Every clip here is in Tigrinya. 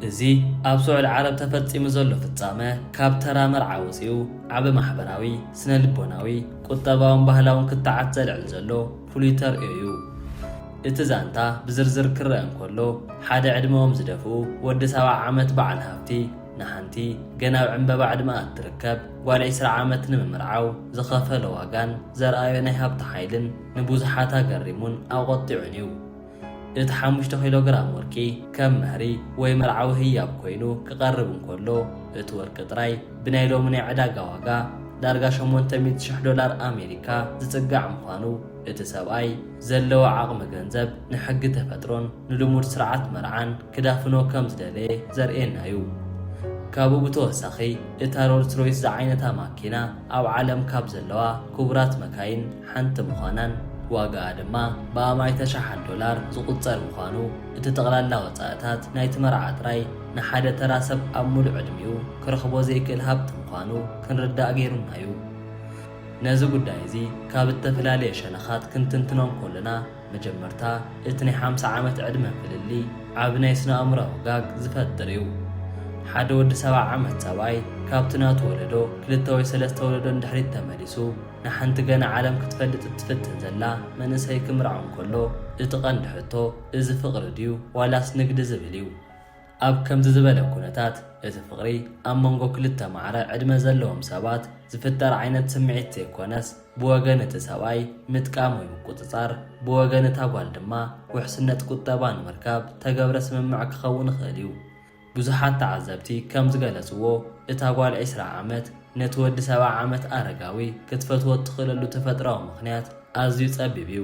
እዚ ኣብ ሱዑድ ዓረብ ተፈጺሙ ዘሎ ፍጻመ ካብ ተራ መርዓ ወፂኡ ዓብ ማሕበራዊ ስነ ልቦናዊ ቁጠባውን ባህላውን ክትዓት ዘልዕል ዘሎ ፍሉይ ተርእዮ እዩ። እቲ ዛንታ ብዝርዝር ክርአ እንከሎ ሓደ ዕድመኦም ዝደፍኡ ወዲ 70 ዓመት በዓል ሃብቲ ንሓንቲ ገና ኣብ ዕምበባ ዕድመኣ እትርከብ ጓል 20 ዓመት ንምምርዓው ዝኸፈለ ዋጋን ዘርኣዮ ናይ ሃብቲ ሓይልን ንብዙሓት ኣገሪሙን ኣቆጢዑን እዩ። እቲ 5 ኪሎ ግራም ወርቂ ከም መህሪ ወይ መርዓዊ ህያብ ኮይኑ ክቐርብ እንከሎ እቲ ወርቂ ጥራይ ብናይ ሎሚ ናይ ዕዳጋ ዋጋ ዳርጋ $800,000 ኣሜሪካ ዝጽጋዕ ምዃኑ እቲ ሰብኣይ ዘለዎ ዓቕሚ ገንዘብ ንሕጊ ተፈጥሮን ንልሙድ ስርዓት መርዓን ክዳፍኖ ከም ዝደለየ ዘርእየና እዩ። ካብኡ ብተወሳኺ እታ ሮልስ ሮይስ ዝዓይነታ ማኪና ኣብ ዓለም ካብ ዘለዋ ክቡራት መካይን ሓንቲ ምዃናን ዋጋኣ ድማ ብኣማይተ $1,000 ዝቝጸር ምዃኑ እቲ ጠቕላላ ወጻእታት ናይቲ መርዓ ጥራይ ንሓደ ተራ ሰብ ኣብ ሙሉእ ዕድሚኡ ክረኽቦ ዘይክእል ሃብቲ ምዃኑ ክንርዳእ ገይሩና እዩ። ነዚ ጉዳይ እዚ ካብ እተፈላለየ ሸነኻት ክንትንትኖም ከለና መጀመርታ እቲ ናይ 50 ዓመት ዕድመ ፍልሊ ዓብ ናይ ስነ ኣእምሮ ወጋግ ዝፈጥር እዩ። ሓደ ወዲ 70 ዓመት ሰብኣይ ካብቲ ናቱ ወለዶ 2 ወይ 3 ወለዶ እንድሕሪት ተመሊሱ ንሓንቲ ገና ዓለም ክትፈልጥ እትፍትን ዘላ መንእሰይ ክምርዖ እንከሎ እቲ ቀንዲ ሕቶ እዚ ፍቕሪ ድዩ ዋላስ ንግዲ ዝብል እዩ። ኣብ ከምዚ ዝበለ ኩነታት እቲ ፍቕሪ ኣብ መንጎ ክልተ ማዕረ ዕድመ ዘለዎም ሰባት ዝፍጠር ዓይነት ስምዒት ዘይኮነስ ብወገን እቲ ሰብኣይ ምጥቃም ወይ ምቁፅጻር ብወገን እታ ጓል ድማ ውሕስነት ቁጠባ ንምርካብ ተገብረ ስምምዕ ክኸውን ይኽእል እዩ። ብዙሓት ተዓዘብቲ ከም ዝገለጽዎ እታ ጓል 20 ዓመት ነቲ ወዲ 70 ዓመት ኣረጋዊ ክትፈትዎ እትኽእለሉ ተፈጥራዊ ምኽንያት ኣዝዩ ጸቢብ እዩ።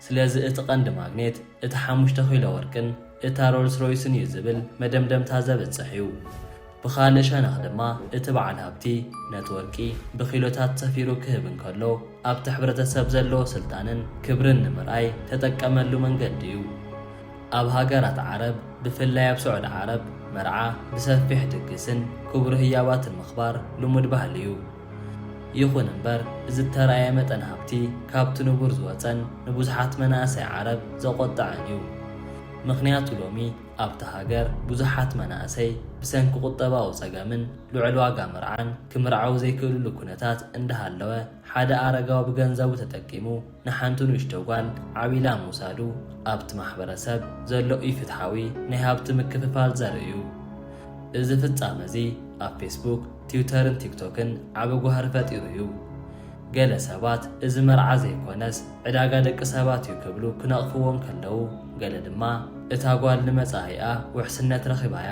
ስለዚ እቲ ቀንዲ ማግኔት እቲ 5 ኪሎ ወርቅን እታ ሮልስ ሮይስን እዩ ዝብል መደምደምታ ዘብጽሕ እዩ። ብኻልእ ሸነኽ ድማ እቲ በዓል ሃብቲ ነቲ ወርቂ ብኪሎታት ሰፊሩ ክህብ እንከሎ ኣብቲ ሕብረተሰብ ዘለዎ ስልጣንን ክብርን ንምርኣይ ተጠቀመሉ መንገዲ እዩ። ኣብ ሃገራት ዓረብ ብፍላይ ኣብ ሱዑድ ዓረብ መርዓ ብሰፊሕ ድግስን ክቡር ህያባትን ምኽባር ልሙድ ባህሊ እዩ። ይኹን እምበር እዚ ተረኣየ መጠን ሃብቲ ካብቲ ንቡር ዝወፀን ንብዙሓት መናእሰይ ዓረብ ዘቆጥዐን እዩ። ምኽንያቱ ሎሚ ኣብቲ ሃገር ብዙሓት መናእሰይ ብሰንኪ ቁጠባዊ ጸገምን ልዑል ዋጋ መርዓን ክምርዓው ዘይክእልሉ ኩነታት እንዳሃለወ ሓደ ኣረጋዊ ብገንዘቡ ተጠቂሙ ንሓንቲ ንእሽቶ ጓል ዓቢላ ምውሳዱ ኣብቲ ማሕበረሰብ ዘሎ ኢፍትሓዊ ናይ ሃብቲ ምክፍፋል ዘርኢ እዩ። እዚ ፍጻመ እዚ ኣብ ፌስቡክ፣ ትዊተርን ቲክቶክን ዓብ ጓህሪ ፈጢሩ እዩ። ገለ ሰባት እዚ መርዓ ዘይኮነስ ዕዳጋ ደቂ ሰባት እዩ ክብሉ ክነቕፍዎም ከለዉ፣ ገለ ድማ እታ ጓል ንመጻኢኣ ውሕስነት ረኺባያ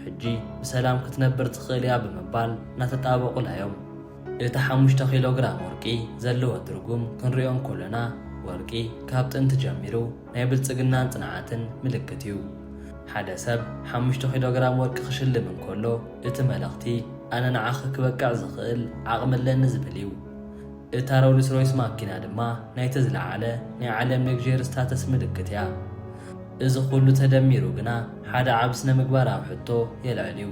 ሕጂ ብሰላም ክትነብር ትኽእል እያ ብምባል እናተጣበቑላዮም። እቲ 5 ኪሎ ግራም ወርቂ ዘለዎ ትርጉም ክንሪኦም ከለና ወርቂ ካብ ጥንቲ ጀሚሩ ናይ ብልጽግናን ጽንዓትን ምልክት እዩ። ሓደ ሰብ 5 ኪሎ ግራም ወርቂ ክሽልም እንከሎ እቲ መልእኽቲ ኣነ ንዓኺ ክበቅዕ ዝኽእል ዓቕሚ ኣለኒ ዝብል እዩ። እታ ሮልስ ሮይስ ማኪና ድማ ናይቲ ዝለዓለ ናይ ዓለም ሌግዠሪ ስታተስ ምልክት እያ። እዚ ኩሉ ተደሚሩ ግና ሓደ ዓብ ስነ ምግባራዊ ሕቶ የልዕል እዩ።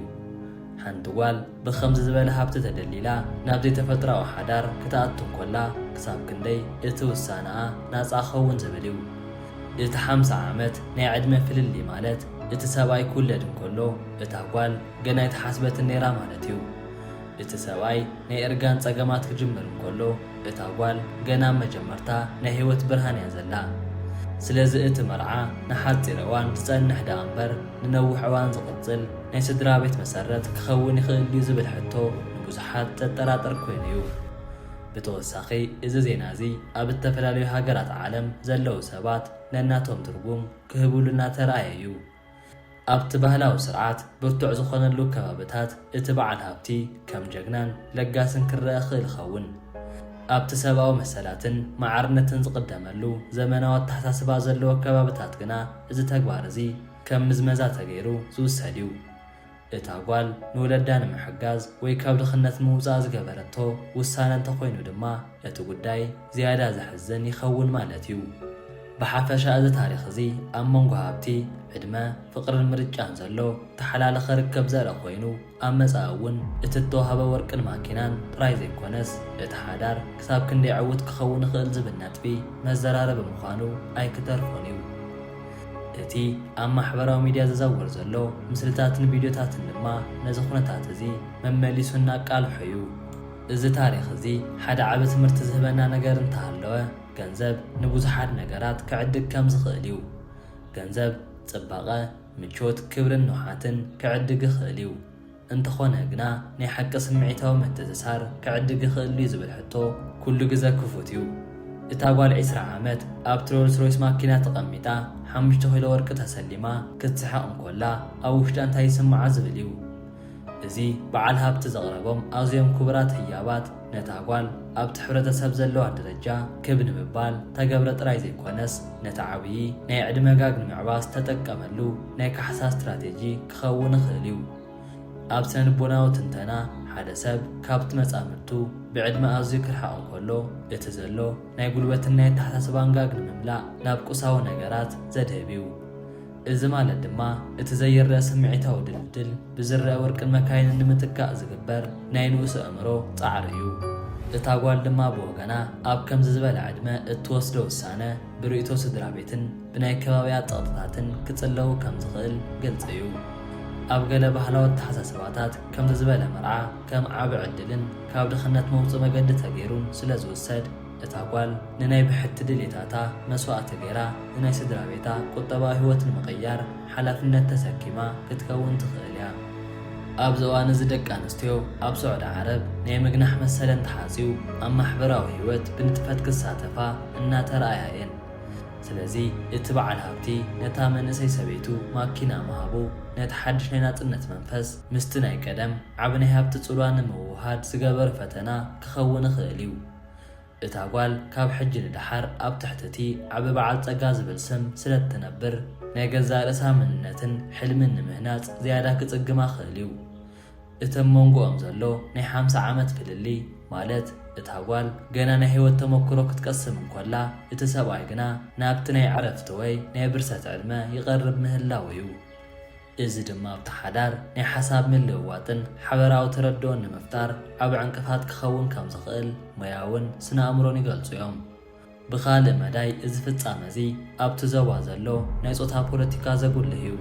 ሓንቲ ጓል ብኸምዚ ዝበለ ሃብቲ ተደሊላ ናብ ዘይተፈጥራዊ ሓዳር ክትኣቱ እንከላ ክሳብ ክንደይ እቲ ውሳነኣ ናጻ ኸውን ዝብል እዩ። እቲ 50 ዓመት ናይ ዕድመ ፍልሊ ማለት እቲ ሰብኣይ ክውለድ እንከሎ እታ ጓል ገና የተሓስበትን ነይራ ማለት እዩ። እቲ ሰብኣይ ናይ እርጋን ጸገማት ክጅምር እንከሎ እታ ጓል ገና መጀመርታ ናይ ህይወት ብርሃን እያ ዘላ። ስለዚ እቲ መርዓ ንሓፂር እዋን ዝጸንሕ ዳ እምበር ንነዊሕ እዋን ዝቕጽል ናይ ስድራ ቤት መሰረት ክኸውን ይኽእል እዩ ዝብል ሕቶ ንብዙሓት ዘጠራጥር ኮይኑ እዩ። ብተወሳኺ እዚ ዜና እዚ ኣብ ዝተፈላለዩ ሃገራት ዓለም ዘለዉ ሰባት ነናቶም ትርጉም ክህብሉ እናተረኣየ እዩ። ኣብቲ ባህላዊ ስርዓት ብርቱዕ ዝኾነሉ ከባብታት እቲ በዓል ሃብቲ ከም ጀግናን ለጋስን ክረአ ክእል ይኸውን። ኣብቲ ሰብኣዊ መሰላትን ማዕርነትን ዝቕደመሉ ዘመናዊ ኣተሓሳስባ ዘለዎ ከባብታት ግና እዚ ተግባር እዚ ከም ምዝመዛ ተገይሩ ዝውሰድ እዩ። እታ ጓል ንውለዳ ንምሕጋዝ ወይ ካብ ድኽነት ምውፃእ ዝገበረቶ ውሳነ እንተኾይኑ ድማ እቲ ጉዳይ ዝያዳ ዘሕዝን ይኸውን ማለት እዩ። ብሓፈሻ እዚ ታሪኽ እዚ ኣብ መንጎ ሃብቲ ዕድመ ፍቕርን ምርጫን ዘሎ ተሓላለኸ ርከብ ዘርኢ ኮይኑ ኣብ መጻኢ እውን እቲ እተዋህበ ወርቅን ማኪናን ጥራይ ዘይኮነስ እቲ ሓዳር ክሳብ ክንደይ ዕዉት ክኸውን ይኽእል ዝብል ነጥቢ መዘራረቢ ምዃኑ ኣይክተርፎን እዩ። እቲ ኣብ ማሕበራዊ ሚድያ ዝዘውር ዘሎ ምስልታትን ቪድዮታትን ድማ ነዚ ኩነታት እዚ መመሊሱና ቃልሖ እዩ። እዚ ታሪክ እዚ ሓደ ዓብ ትምህርቲ ዝህበና ነገር እንተሃለወ ገንዘብ ንብዙሓት ነገራት ክዕድግ ከም ዝኽእል እዩ። ገንዘብ ጽባቐ፣ ምቾት፣ ክብርን ንውሓትን ክዕድግ ይኽእል እዩ። እንተኾነ ግና ናይ ሓቂ ስምዒታዊ ምትእስሳር ክዕድግ ይኽእል እዩ ዝብል ሕቶ ኩሉ ግዜ ክፉት እዩ። እታ ጓል 20 ዓመት ኣብቲ ሮልስ ሮይስ ማኪና ተቐሚጣ 5 ኪሎ ወርቂ ተሰሊማ ክትስሐቕ እንኮላ ኣብ ውሽጣ እንታይ ይስምዓ ዝብል እዩ። እዚ በዓል ሃብቲ ዘቕረቦም ኣዝዮም ክቡራት ህያባት ነታ ጓል ኣብቲ ሕብረተሰብ ዘለዋ ደረጃ ክብ ንምባል ተገብረ ጥራይ ዘይኮነስ ነታ ዓብዪ ናይ ዕድመ ጋግ ንምዕባስ ተጠቀመሉ ናይ ካሕሳ ስትራቴጂ ክኸውን ይኽእል እዩ። ኣብ ስነ ልቦናዊ ትንተና ሓደ ሰብ ካብቲ መጻምድቱ ብዕድመ ኣዝዩ ክርሓቕ እንከሎ እቲ ዘሎ ናይ ጉልበትን ናይ ኣተሓሳስባን ጋግ ንምምላእ ናብ ቁሳዊ ነገራት ዘድህብ እዩ። እዚ ማለት ድማ እቲ ዘይርአ ስምዒታዊ ድልድል ብዝርአ ወርቅን መካይንን ንምትካእ ዝግበር ናይ ንኡስ ኣእምሮ ጻዕሪ እዩ። እታ ጓል ድማ ብወገና ኣብ ከምዚ ዝበለ ዕድመ እትወስዶ ውሳነ ብርእቶ ስድራ ቤትን ብናይ ከባቢያ ፀቕጥታትን ክጽለዉ ከም ዝኽእል ግልጽ እዩ። ኣብ ገለ ባህላዊ ኣተሓሳስባታት ከምዚ ዝበለ መርዓ ከም ዓብ ዕድልን ካብ ድኽነት መውፅእ መገዲ ተገይሩን ስለ ዝውሰድ እታ ጓል ንናይ ብሕቲ ድሌታታ መስዋእቲ ገይራ ንናይ ስድራ ቤታ ቁጠባዊ ህይወት ንምቕያር ሓላፍነት ተሰኪማ ክትከውን ትኽእል እያ። ኣብዚ እዋን እዚ ደቂ ኣንስትዮ ኣብ ስዑድ ዓረብ ናይ ምግናሕ መሰለን ተሓፂው ኣብ ማሕበራዊ ህይወት ብንጥፈት ክሳተፋ እናተረኣያ እየን። ስለዚ እቲ በዓል ሃብቲ ነታ መንእሰይ ሰበይቱ ማኪና ምሃቡ ነቲ ሓድሽ ናይ ናጽነት መንፈስ ምስቲ ናይ ቀደም ዓብ ናይ ሃብቲ ጽልዋ ንምውሃድ ዝገበር ፈተና ክኸውን ይኽእል እዩ። እታ ጓል ካብ ሕጂ ንድሓር ኣብ ትሕቲ ዓብ በዓል ጸጋ ዝብል ስም ስለ እትነብር ናይ ገዛ ርእሳ መንነትን ሕልምን ንምህናጽ ዝያዳ ክጽግማ ክእል እዩ። እቲ መንጎኦም ዘሎ ናይ 50 ዓመት ፍልሊ ማለት እታ ጓል ገና ናይ ህይወት ተመክሮ ክትቀስም እንኮላ እቲ ሰብኣይ ግና ናብቲ ናይ ዕረፍቲ ወይ ናይ ብርሰት ዕድመ ይቐርብ ምህላው እዩ። እዚ ድማ ኣብቲ ሓዳር ናይ ሓሳብ ምልውዋጥን ሓበራዊ ተረድኦን ንምፍጣር ዓብ ዕንቅፋት ክኸውን ከም ዝኽእል ሞያውን ስነ ኣእምሮን ይገልጹ እዮም። ብኻልእ መዳይ እዚ ፍጻመ እዚ ኣብቲ ዞባ ዘሎ ናይ ጾታ ፖለቲካ ዘጉልህ እዩ።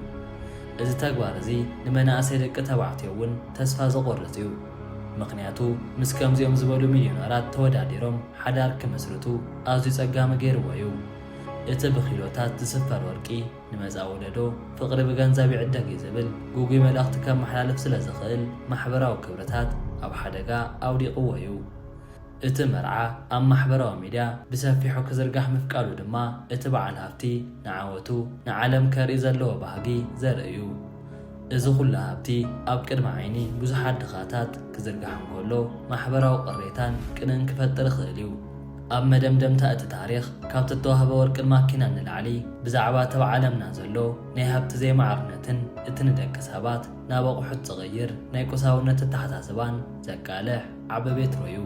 እዚ ተግባር እዚ ንመናእሰይ ደቂ ተባዕትዮ እውን ተስፋ ዘቆርጽ እዩ። ምክንያቱ ምስ ከምዚኦም ዝበሉ ሚልዮነራት ተወዳዲሮም ሓዳር ክመስርቱ ኣዝዩ ጸጋሚ ገይርዎ እዩ። እቲ ብኪሎታት ዝስፈር ወርቂ ንመጻ ወለዶ ፍቕሪ ብገንዘብ ይዕደግ ዝብል ጉጉይ መልእኽቲ ከመሓላልፍ ስለ ዝኽእል ማሕበራዊ ክብርታት ኣብ ሓደጋ ኣውዲቕዎ እዩ። እቲ መርዓ ኣብ ማሕበራዊ ሚድያ ብሰፊሑ ክዝርጋሕ ምፍቃዱ ድማ እቲ በዓል ሃብቲ ንዓወቱ ንዓለም ከርኢ ዘለዎ ባህጊ ዘርኢ እዩ። እዚ ኩሉ ሃብቲ ኣብ ቅድሚ ዓይኒ ብዙሓት ድኻታት ክዝርጋሕ እንከሎ ማሕበራዊ ቅሬታን ቅንን ክፈጥር ይኽእል እዩ። ኣብ መደምደምታ እቲ ታሪኽ ካብቲ እተዋህበ ወርቅን ማኪና ንላዕሊ ብዛዕባ ተባዓለምና ዘሎ ናይ ሃብቲ ዘይማዕርነትን እቲ ንደቂ ሰባት ናብ ኣቑሑት ዝቕይር ናይ ቁሳውነት ኣተሓሳስባን ዘቃልሕ ዓብ ቤት እዩ።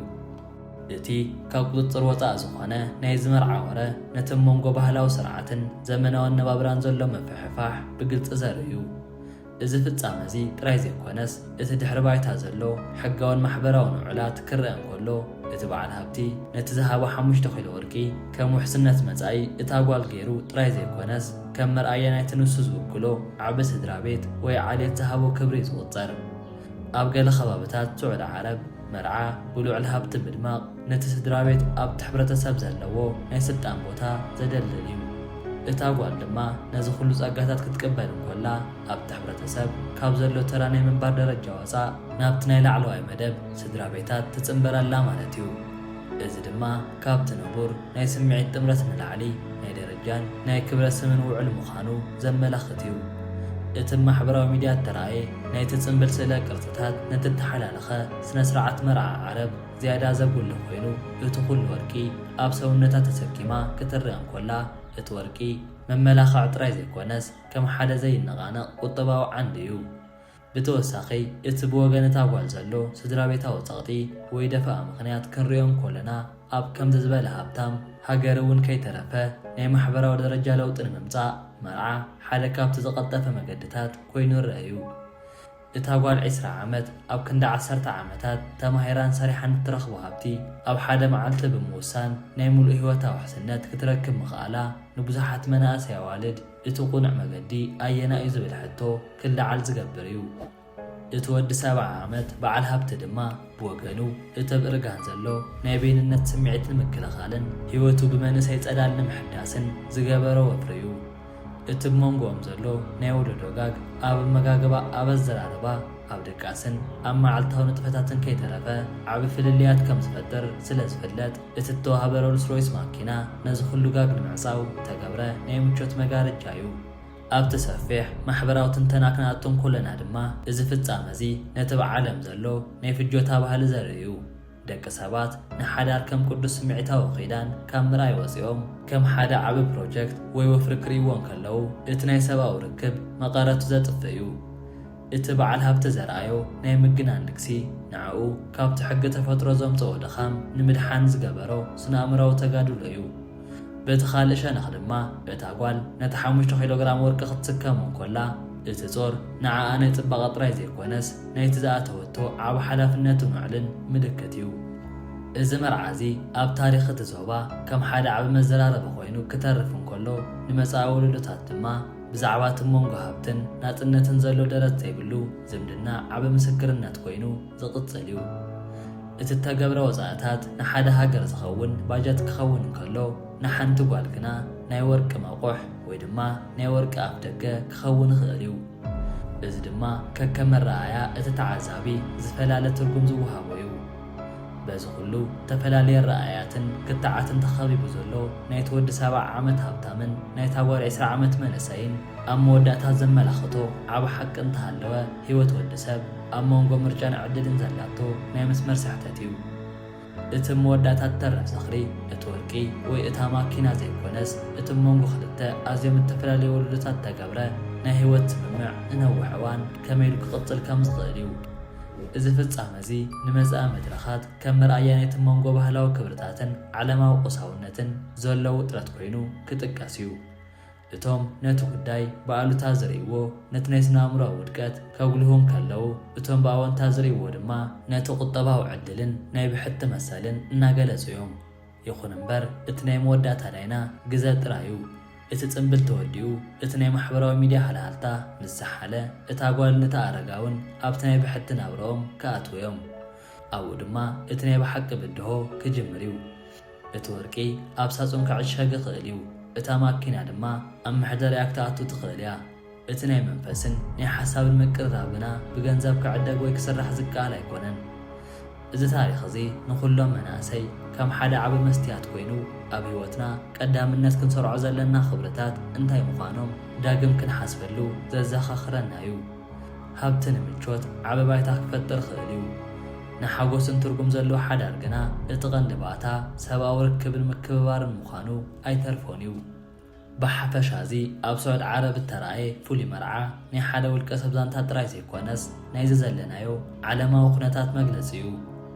እቲ ካብ ቁፅጥር ወፃእ ዝኾነ ናይ ዝመርዓ ወረ ነቲ መንጎ ባህላዊ ስርዓትን ዘመናዊ ነባብራን ዘሎ መፍሕፋሕ ብግልፂ ዘርኢ እዩ። እዚ ፍጻመ እዚ ጥራይ ዘይኮነስ እቲ ድሕሪ ባይታ ዘሎ ሕጋውን ማሕበራዊ ንዑላት ክርአ እንከሎ እቲ በዓል ሃብቲ ነቲ ዝሃቦ 5 ኪሎ ወርቂ ከም ውሕስነት መጻኢ እታ ጓል ገይሩ ጥራይ ዘይኮነስ ከም መርኣያ ናይቲ ንሱ ዝውክሎ ዓብ ስድራ ቤት ወይ ዓሌት ዝሃቦ ክብሪ ዝቑጸር። ኣብ ገለ ከባቢታት ስዑድ ዓረብ መርዓ ብልዑል ሃብቲ ምድማቕ ነቲ ስድራ ቤት ኣብቲ ሕብረተሰብ ዘለዎ ናይ ስልጣን ቦታ ዘደልል እዩ። እታ ጓል ድማ ነዚ ኩሉ ጸጋታት ክትቅበል እንኮላ ኣብቲ ሕብረተሰብ ካብ ዘሎ ተራ ናይ ምንባር ደረጃ ወፃእ ናብቲ ናይ ላዕለዋይ መደብ ስድራ ቤታት ትጽምበረላ ማለት እዩ። እዚ ድማ ካብቲ ንቡር ናይ ስምዒት ጥምረት ንላዕሊ ናይ ደረጃን ናይ ክብረ ስምን ውዕል ምዃኑ ዘመላኽት እዩ። እቲ ማሕበራዊ ሚድያ ተራእየ ናይቲ ጽምብል ስእለ ቅርጽታት ነቲ ተሓላለኸ ስነ ስርዓት መርዓ ዓረብ ዝያዳ ዘጉልህ ኮይኑ እቲ ኩሉ ወርቂ ኣብ ሰውነታ ተሰኪማ ክትርአ እንኮላ እቲ ወርቂ መመላኽዕ ጥራይ ዘይኮነስ ከም ሓደ ዘይነቓነቕ ቁጠባዊ ዓንዲ እዩ። ብተወሳኺ እቲ ብወገን እታ ጓል ዘሎ ስድራ ቤታዊ ጸቕጢ ወይ ደፈኣ ምኽንያት ክንሪኦም ኮለና ኣብ ከምዚ ዝበለ ሃብታም ሃገር እውን ከይተረፈ ናይ ማሕበራዊ ደረጃ ለውጢ ንምምጻእ መርዓ ሓደ ካብቲ ዝቐጠፈ መገድታት ኮይኑ ይርአ እዩ። እታ ጓል 20 ዓመት ኣብ ክንዲ 10 ዓመታት ተማሂራን ሰሪሓን እትረኽቦ ሃብቲ ኣብ ሓደ መዓልቲ ብምውሳን ናይ ሙሉእ ህይወታ ውሕስነት ክትረክብ ምኽኣላ ንብዙሓት መናእሰይ ኣዋልድ እቲ ቁኑዕ መገዲ ኣየና እዩ ዝብል ሕቶ ክለዓል ዝገብር እዩ። እቲ ወዲ 70 ዓመት በዓል ሃብቲ ድማ ብወገኑ እቲ ብርጋን ዘሎ ናይ ቤንነት ስምዒት ንምክልኻልን ህይወቱ ብመንሰይ ጸዳል ንምሕዳስን ዝገበሮ ወፍሪ እዩ። እቲ ብመንጎኦም ዘሎ ናይ ወለዶ ጋግ ኣብ መጋገባ ኣብ ኣዘራርባ ኣብ ደቃስን ኣብ መዓልታዊ ንጥፈታትን ከይተረፈ ዓብ ፍልልያት ከም ዝፈጥር ስለ ዝፍለጥ እቲ ተዋህበ ሮልስ ሮይስ ማኪና ነዚ ኩሉ ጋግ ንምዕፃው ተገብረ ናይ ምቾት መጋረጃ እዩ። ኣብቲ ሰፊሕ ማሕበራዊ ትንተና ክንኣቶም ኮለና ድማ እዚ ፍጻመ እዚ ነቲ ብዓለም ዘሎ ናይ ፍጆታ ባህሊ ዘርኢ እዩ። ደቂ ሰባት ንሓዳር ከም ቅዱስ ስምዒታዊ ኺዳን ካብ ምርኣይ ወፂኦም ከም ሓደ ዓብ ፕሮጀክት ወይ ወፍሪ ክርእይዎን ከለዉ እቲ ናይ ሰብኣዊ ርክብ መቐረቱ ዘጥፍእ እዩ። እቲ በዓል ሃብቲ ዘርኣዮ ናይ ምግናን ልግሲ ንዕኡ ካብቲ ሕጊ ተፈጥሮ ዘምጽኦ ድኻም ንምድሓን ዝገበሮ ስነ-ኣእምራዊ ተጋድሎ እዩ። በቲ ካልእ ሸነኽ ድማ እታ ጓል ነቲ 5 ኪሎግራም ወርቂ ክትስከም ኮላ እቲ ጾር ንዓኣ ናይ ጽባቐ ጥራይ ዘይኮነስ ናይቲ ዝኣተወቶ ዓብ ሓላፍነትን ውዕልን ምልክት እዩ። እዚ መርዓ እዚ ኣብ ታሪኽ እቲ ዞባ ከም ሓደ ዓብ መዘራረቢ ኮይኑ ክተርፍ እንከሎ ንመጻኢ ወለዶታት ድማ ብዛዕባ እቲ መንጎ ሃብትን ናጽነትን ዘሎ ደረት ዘይብሉ ዝምድና ዓብ ምስክርነት ኮይኑ ዝቕጽል እዩ። እቲ ተገብረ ወጻእታት ንሓደ ሃገር ዝኸውን ባጀት ክኸውን እንከሎ ንሓንቲ ጓል ግና ናይ ወርቂ መቑሕ ወይ ድማ ናይ ወርቂ ኣፍ ደገ ክኸውን ይኽእል እዩ። እዚ ድማ ከከም መረኣያ እቲ ተዓዛቢ ዝፈላለ ትርጉም ዝወሃቦ እዩ። በዚ ኩሉ ተፈላለየ ረኣያትን ክትዓትን ተኸቢቡ ዘሎ ናይቲ ወዲ 70 ዓመት ሃብታምን ናይታ ጓል 20 ዓመት መንእሰይን ኣብ መወዳእታት ዘመላኽቶ ዓብ ሓቂ እንተሃለወ ህይወት ወዲ ሰብ ኣብ መንጎ ምርጫን ዕድልን ዘላቶ ናይ መስመር ስሕተት እዩ። እቲ መወዳእታት ተረፍ ዝኽሪ እቲ ወርቂ ወይ እታ ማኪና ዘይኮነስ እቲ መንጎ ክልተ ኣዝዮም ዝተፈላለዩ ወለዶታት ተገብረ ናይ ህይወት ስምምዕ ንነዊሕ እዋን ከመይ ኢሉ ክቕጽል ከም ዝኽእል እዩ። እዚ ፍጻመ እዚ ንመጻኢ መድረኻት ከም መርኣያ ናይቲ መንጎ ባህላዊ ክብርታትን ዓለማዊ ቁሳውነትን ዘለዎ ውጥረት ኮይኑ ክጥቀስ እዩ። እቶም ነቲ ጉዳይ ብኣሉታ ዝርእይዎ ነቲ ናይ ስነ-ኣእምሮኣዊ ውድቀት ከጉልሁን ከለዉ እቶም ብኣወንታ ዝርእይዎ ድማ ነቲ ቁጠባዊ ዕድልን ናይ ብሕቲ መሰልን እናገለጹ እዮም። ይኹን እምበር እቲ ናይ መወዳእታ ዳይና ግዘ ጥራይ እዩ። እቲ ጽምብል ተወዲኡ እቲ ናይ ማሕበራዊ ሚድያ ሃልሃልታ ምስ ዝሓለ እታ ጓል ነታ ኣረጋውን ኣብቲ ናይ ብሕቲ ናብርኦም ከኣትውዮም ኣብኡ ድማ እቲ ናይ ብሓቂ ብድሆ ክጅምር እዩ። እቲ ወርቂ ኣብ ሳጹን ክዕሸግ ይኽእል እዩ። እታ ማኪና ድማ ኣብ ምሕደርያ ክትኣቱ ትኽእል እያ። እቲ ናይ መንፈስን ናይ ሓሳብን ምቅርራብ ግና ብገንዘብ ክዕደግ ወይ ክስራሕ ዝከኣል ኣይኮነን። እዚ ታሪኽ እዚ ንኹሎም መናእሰይ ከም ሓደ ዓብ መስትያት ኮይኑ ኣብ ህይወትና ቀዳምነት ክንሰርዖ ዘለና ክብርታት እንታይ ምዃኖም ዳግም ክንሓስበሉ ዘዘኻኽረና እዩ። ሃብቲ ንምቾት ዓብ ባይታ ክፈጥር ክእል እዩ። ንሓጎስን ትርጉም ዘለዎ ሓዳር ግና እቲ ቀንዲ ባእታ ሰብኣዊ ርክብን ምክብባርን ምዃኑ ኣይተርፎን እዩ። ብሓፈሻ እዚ ኣብ ስዑድ ዓረብ እተረኣየ ፍሉይ መርዓ ናይ ሓደ ውልቀ ሰብ ዛንታ ጥራይ ዘይኮነስ ናይዚ ዘለናዮ ዓለማዊ ኩነታት መግለፂ እዩ።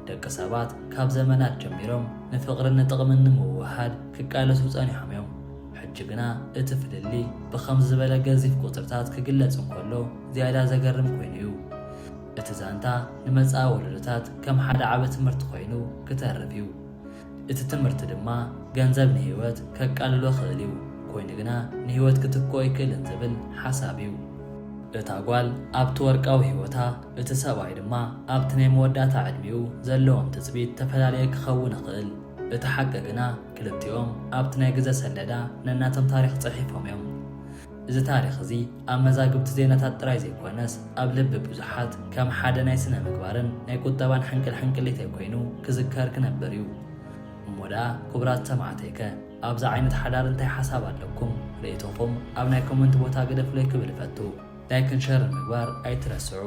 ደቂ ሰባት ካብ ዘመናት ጀሚሮም ንፍቕርን ንጥቕምን ንምውሃድ ክቃለሱ ጸኒሖም እዮም። ሕጂ ግና እቲ ፍልሊ ብኸምዚ ዝበለ ገዚፍ ቁፅርታት ክግለጽ እንከሎ ዝያዳ ዘገርም ኮይኑ እዩ። እቲ ዛንታ ንመጻኢ ወለዶታት ከም ሓደ ዓብ ትምህርቲ ኮይኑ ክተርፍ እዩ። እቲ ትምህርቲ ድማ ገንዘብ ንህይወት ከቃልሎ ክእል እዩ ኮይኑ ግና ንህይወት ክትኮ ይክእልን ዝብል ሓሳብ እዩ። እታ ጓል ኣብቲ ወርቃዊ ህይወታ እቲ ሰብኣይ ድማ ኣብቲ ናይ መወዳእታ ዕድሚኡ ዘለዎም ትጽቢት ተፈላለየ ክኸውን ይኽእል። እቲ ሓቂ ግና ክልቲኦም ኣብቲ ናይ ግዘ ሰሌዳ ነናቶም ታሪኽ ጽሒፎም እዮም። እዚ ታሪኽ እዚ ኣብ መዛግብቲ ዜናታት ጥራይ ዘይኮነስ ኣብ ልቢ ብዙሓት ከም ሓደ ናይ ስነ ምግባርን ናይ ቁጠባን ሕንቅልሕንቅሊተይ ኮይኑ ክዝከር ክነብር እዩ። እሞ ደኣ ክቡራት ሰማዕተይከ ኣብዛ ዓይነት ሓዳር እንታይ ሓሳብ ኣለኩም? ርእይቶኹም ኣብ ናይ ኮመንት ቦታ ገደፍለይ ክብል ፈቱ። ላይክን ሸርን ምግባር ኣይትረስዑ።